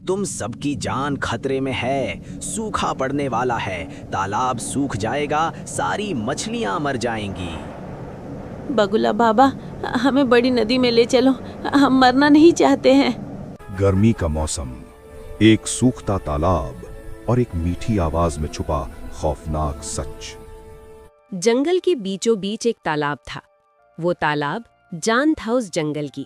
तुम सबकी जान खतरे में है, सूखा पड़ने वाला है, तालाब सूख जाएगा, सारी मछलियां मर जाएंगी। बगुला बाबा, हमें बड़ी नदी में ले चलो, हम मरना नहीं चाहते हैं। गर्मी का मौसम, एक सूखता तालाब और एक मीठी आवाज में छुपा खौफनाक सच। जंगल के बीचों बीच एक तालाब था। वो तालाब जान था उस जंगल की।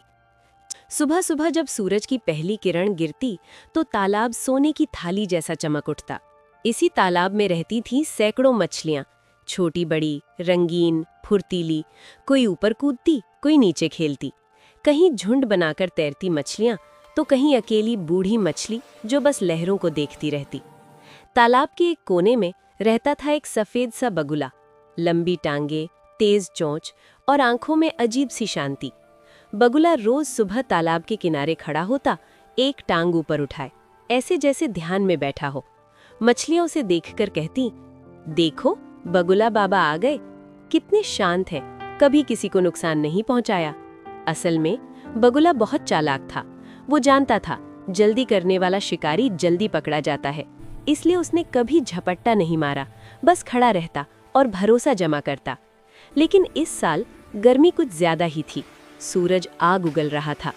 सुबह सुबह जब सूरज की पहली किरण गिरती तो तालाब सोने की थाली जैसा चमक उठता। इसी तालाब में रहती थीं सैकड़ों मछलियां, छोटी बड़ी, रंगीन, फुर्तीली। कोई ऊपर कूदती, कोई नीचे खेलती। कहीं झुंड बनाकर तैरती मछलियां, तो कहीं अकेली बूढ़ी मछली जो बस लहरों को देखती रहती। तालाब के एक कोने में रहता था एक सफेद सा बगुला, लंबी टांगे, तेज चोंच और आंखों में अजीब सी शांति। बगुला रोज सुबह तालाब के किनारे खड़ा होता, एक टांग ऊपर उठाए, ऐसे जैसे ध्यान में बैठा हो। मछलियों से देखकर कहती, देखो बगुला बाबा आ गए, कितने शांत हैं, कभी किसी को नुकसान नहीं पहुंचाया। असल में बगुला बहुत चालाक था। वो जानता था जल्दी करने वाला शिकारी जल्दी पकड़ा जाता है, इसलिए उसने कभी झपट्टा नहीं मारा, बस खड़ा रहता और भरोसा जमा करता। लेकिन इस साल गर्मी कुछ ज्यादा ही थी। सूरज आग उगल रहा था।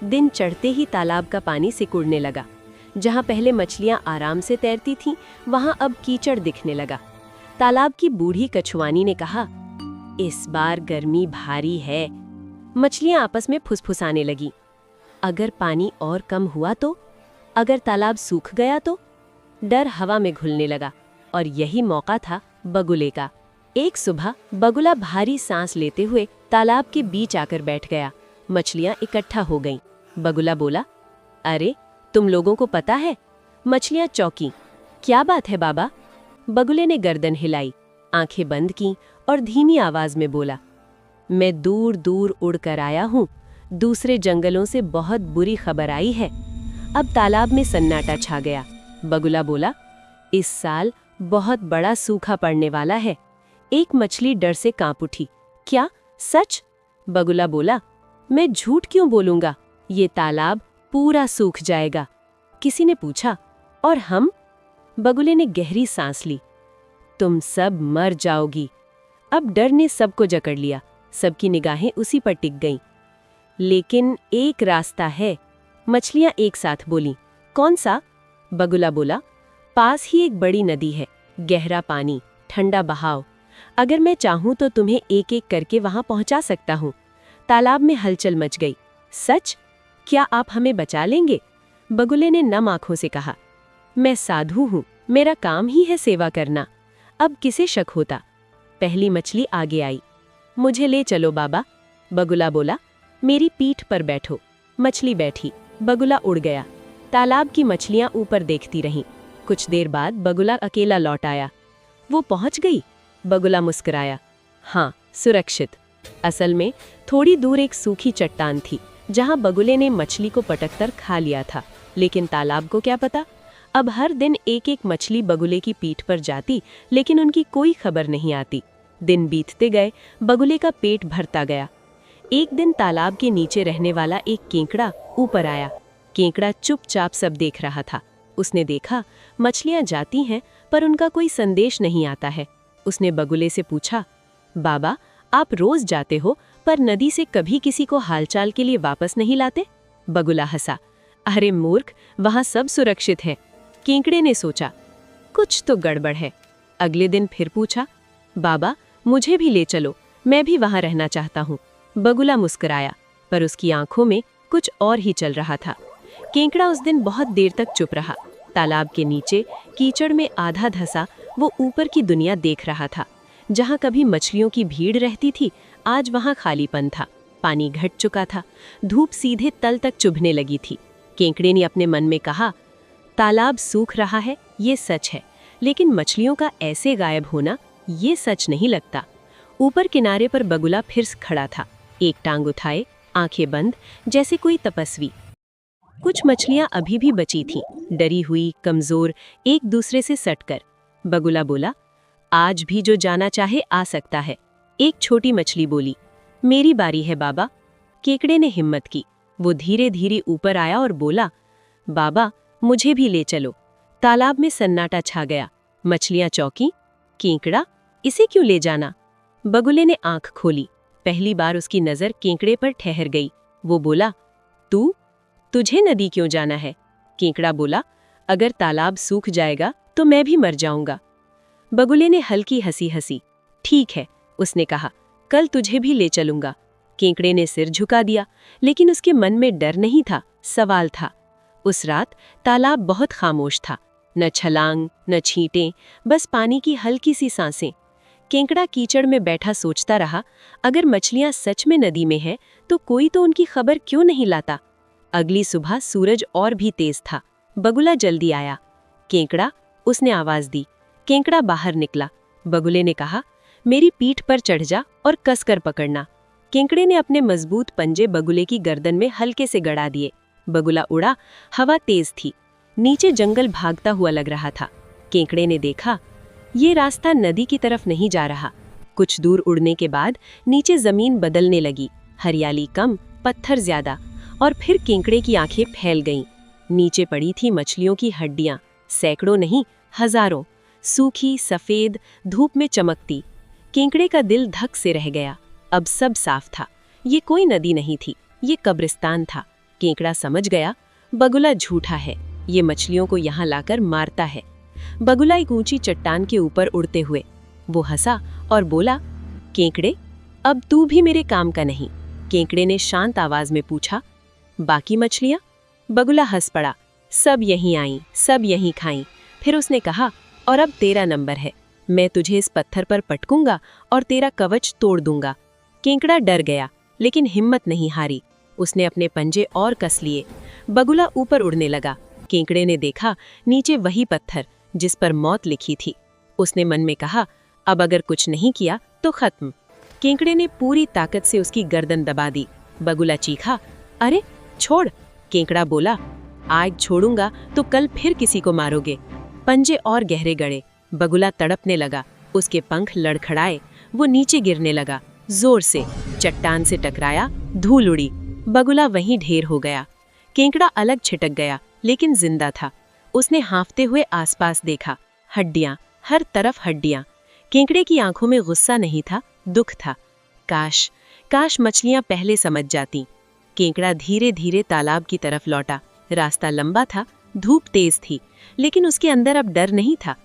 दिन चढ़ते ही तालाब का पानी सिकुड़ने लगा। जहां पहले मछलियां आराम से तैरती थीं, वहां अब कीचड़ दिखने लगा। तालाब की बूढ़ी कछुआनी ने कहा, इस बार गर्मी भारी है। मछलियां आपस में फुसफुसाने लगी। अगर पानी और कम हुआ तो? अगर तालाब सूख गया तो? डर हवा में घुलने लगा और यही मौका था बगुले का। एक सुबह बगुला भारी सांस लेते हुए तालाब के बीच आकर बैठ गया। मछलियां इकट्ठा हो गईं। बगुला बोला, अरे तुम लोगों को पता है? मछलियां चौंकी। क्या बात है बाबा? बगुले ने गर्दन हिलाई, आंखें बंद की और धीमी आवाज में बोला, मैं दूर दूर उड़कर आया हूँ। दूसरे जंगलों से बहुत बुरी खबर आई है। अब तालाब में सन्नाटा छा गया। बगुला बोला, इस साल बहुत बड़ा सूखा पड़ने वाला है। एक मछली डर से कांप उठी। क्या सच? बगुला बोला, मैं झूठ क्यों बोलूंगा, ये तालाब पूरा सूख जाएगा। किसी ने पूछा, और हम? बगुले ने गहरी सांस ली, तुम सब मर जाओगी। अब डर ने सबको जकड़ लिया। सबकी निगाहें उसी पर टिक गईं। लेकिन एक रास्ता है, मछलियां एक साथ बोलीं। कौन सा? बगुला बोला, पास ही एक बड़ी नदी है, गहरा पानी, ठंडा बहाव। अगर मैं चाहूं तो तुम्हें एक एक करके वहां पहुंचा सकता हूं। तालाब में हलचल मच गई। सच? क्या आप हमें बचा लेंगे? बगुले ने नम आंखों से कहा, मैं साधु हूं, मेरा काम ही है सेवा करना। अब किसे शक होता? पहली मछली आगे आई। मुझे ले चलो बाबा। बगुला बोला, मेरी पीठ पर बैठो। मछली बैठी। बगुला उड़ गया। तालाब की मछलियां ऊपर देखती रहीं। कुछ देर बाद बगुला अकेला लौट आया। वो पहुंच गई? बगुला मुस्कुराया, हाँ, सुरक्षित। असल में थोड़ी दूर एक सूखी चट्टान थी, जहां बगुले ने मछली को पटककर खा लिया था। लेकिन तालाब को क्या पता? अब हर दिन एक एक मछली बगुले की पीठ पर जाती, लेकिन उनकी कोई खबर नहीं आती। दिन बीतते गए, बगुले का पेट भरता गया। एक दिन तालाब के नीचे रहने वाला एक केकड़ा ऊपर आया। केकड़ा चुपचाप सब देख रहा था। उसने देखा मछलियां जाती हैं, पर उनका कोई संदेश नहीं आता है। उसने बगुले से पूछा, बाबा, आप रोज जाते हो, पर नदी से कभी किसी को हालचाल के लिए वापस नहीं लाते? बगुला हंसा, अरे मूर्ख, वहां सब सुरक्षित है। केकड़े ने सोचा, कुछ तो गड़बड़ है। अगले दिन फिर पूछा, बाबा, मुझे भी ले चलो, मैं भी वहां रहना चाहता हूँ। बगुला मुस्कुराया, पर उसकी आंखों में कुछ और ही चल रहा था। केकड़ा उस दिन बहुत देर तक चुप रहा। तालाब के नीचे कीचड़ में आधा धंसा वो ऊपर की दुनिया देख रहा था। जहां कभी मछलियों की भीड़ रहती थी, आज वहां खालीपन था। पानी घट चुका था। धूप सीधे तल तक चुभने लगी थी। केकड़े ने अपने मन में कहा, तालाब सूख रहा है, ये सच है, लेकिन मछलियों का ऐसे गायब होना, ये सच नहीं लगता। ऊपर किनारे पर बगुला फिर खड़ा था, एक टांग उठाए, आंखें बंद, जैसे कोई तपस्वी। कुछ मछलियां अभी भी बची थीं, डरी हुई, कमजोर, एक दूसरे से सटकर। बगुला बोला, आज भी जो जाना चाहे आ सकता है। एक छोटी मछली बोली, मेरी बारी है बाबा। केकड़े ने हिम्मत की। वो धीरे धीरे ऊपर आया और बोला, बाबा, मुझे भी ले चलो। तालाब में सन्नाटा छा गया। मछलियां चौंकी। केंकड़ा, इसे क्यों ले जाना? बगुले ने आंख खोली। पहली बार उसकी नजर केंकड़े पर ठहर गई। वो बोला, तुझे नदी क्यों जाना है? केंकड़ा बोला, अगर तालाब सूख जाएगा तो मैं भी मर जाऊंगा। बगुले ने हल्की हंसी हंसी। ठीक है, उसने कहा, कल तुझे भी ले चलूंगा। केंकड़े ने सिर झुका दिया, लेकिन उसके मन में डर नहीं था, सवाल था। उस रात तालाब बहुत खामोश था। न छलांग, न छींटें, बस पानी की हल्की सी सांसें। केंकड़ा कीचड़ में बैठा सोचता रहा, अगर मछलियां सच में नदी में हैं, तो कोई तो उनकी खबर क्यों नहीं लाता? अगली सुबह सूरज और भी तेज था। बगुला जल्दी आया। केंकड़ा, उसने आवाज दी। केंकड़ा बाहर निकला। बगुले ने कहा, मेरी पीठ पर चढ़ जा और कसकर पकड़ना। केंकड़े ने अपने मजबूत पंजे बगुले की गर्दन में हल्के से गड़ा दिए। बगुला उड़ा। हवा तेज थी। नीचे जंगल भागता हुआ लग रहा था। केंकड़े ने देखा, ये रास्ता नदी की तरफ नहीं जा रहा। कुछ दूर उड़ने के बाद नीचे जमीन बदलने लगी। हरियाली कम, पत्थर ज्यादा, और फिर केंकड़े की आंखें फैल गईं। नीचे पड़ी थी मछलियों की हड्डियां, सैकड़ों नहीं, हजारों, सूखी, सफेद, धूप में चमकती। केंकड़े का दिल धक से रह गया। अब सब साफ था। ये कोई नदी नहीं थी, ये कब्रिस्तान था। केंकड़ा समझ गया, बगुला झूठा है, ये मछलियों को यहाँ लाकर मारता है। बगुला एक ऊंची चट्टान के ऊपर उड़ते हुए वो हंसा और बोला, केंकड़े, अब तू भी मेरे काम का नहीं। केंकड़े ने शांत आवाज में पूछा, बाकी मछलियां? बगुला हंस पड़ा। सब यहीं आईं, सब यहीं खाईं। फिर उसने कहा, और अब तेरा नंबर है। मैं तुझे इस पत्थर पर पटकूंगा और तेरा कवच तोड़ दूंगा। केंकड़ा डर गया, लेकिन हिम्मत नहीं हारी। उसने अपने पंजे और कस लिए। बगुला ऊपर उड़ने लगा। केंकड़े ने देखा, नीचे वही पत्थर जिस पर मौत लिखी थी। उसने मन में कहा, अब अगर कुछ नहीं किया तो खत्म। केंकड़े ने पूरी ताकत से उसकी गर्दन दबा दी। बगुला चीखा, अरे छोड़। केंकड़ा बोला, आज छोड़ूंगा तो कल फिर किसी को मारोगे। पंजे और गहरे गड़े। बगुला तड़पने लगा। उसके पंख लड़खड़ाए। वो नीचे गिरने लगा, जोर से। चट्टान से टकराया, धूल उड़ी। बगुला वहीं ढेर हो गया। केंकड़ा अलग छिटक गया, लेकिन जिंदा था। उसने हाँफते हुए आसपास देखा। हड्डियां, हर तरफ हड्डियां। केंकड़े की आंखों में गुस्सा नहीं था, दुख था। काश, काश मछलियां पहले समझ जाती। केंकड़ा धीरे धीरे तालाब की तरफ लौटा। रास्ता लंबा था, धूप तेज थी, लेकिन उसके अंदर अब डर नहीं था।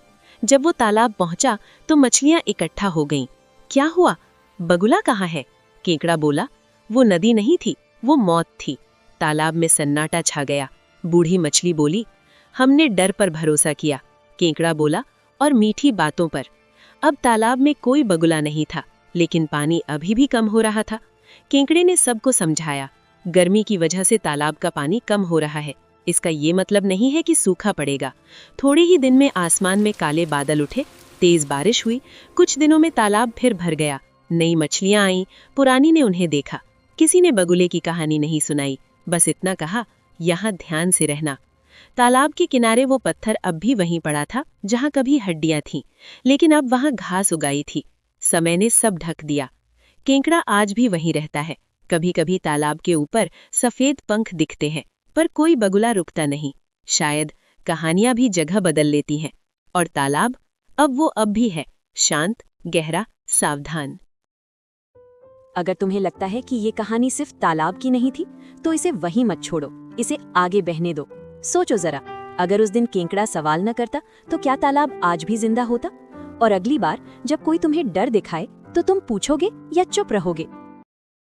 जब वो तालाब पहुंचा तो मछलियां इकट्ठा हो गईं। क्या हुआ? बगुला कहाँ है? केंकड़ा बोला, वो नदी नहीं थी, वो मौत थी। तालाब में सन्नाटा छा गया। बूढ़ी मछली बोली, हमने डर पर भरोसा किया। केंकड़ा बोला, और मीठी बातों पर। अब तालाब में कोई बगुला नहीं था, लेकिन पानी अभी भी कम हो रहा था। केंकड़े ने सबको समझाया, गर्मी की वजह से तालाब का पानी कम हो रहा है। इसका ये मतलब नहीं है कि सूखा पड़ेगा। थोड़े ही दिन में आसमान में काले बादल उठे, तेज बारिश हुई। कुछ दिनों में तालाब फिर भर गया। नई मछलियां आईं। पुरानी ने उन्हें देखा। किसी ने बगुले की कहानी नहीं सुनाई, बस इतना कहा, यहाँ ध्यान से रहना। तालाब के किनारे वो पत्थर अब भी वहीं पड़ा था जहाँ कभी हड्डियां थीं, लेकिन अब वहाँ घास उगाई थी। समय ने सब ढक दिया। केंकड़ा आज भी वहीं रहता है। कभी कभी तालाब के ऊपर सफेद पंख दिखते हैं, पर कोई बगुला रुकता नहीं। शायद कहानियां भी जगह बदल लेती हैं, और तालाब अब भी है, शांत, गहरा, सावधान। अगर तुम्हें लगता है कि ये कहानी सिर्फ तालाब की नहीं थी, तो इसे वहीं मत छोड़ो, इसे आगे बहने दो। सोचो जरा, अगर उस दिन केंकड़ा सवाल न करता तो क्या तालाब आज भी जिंदा होता? और अगली बार जब कोई तुम्हें डर दिखाए तो तुम पूछोगे या चुप रहोगे?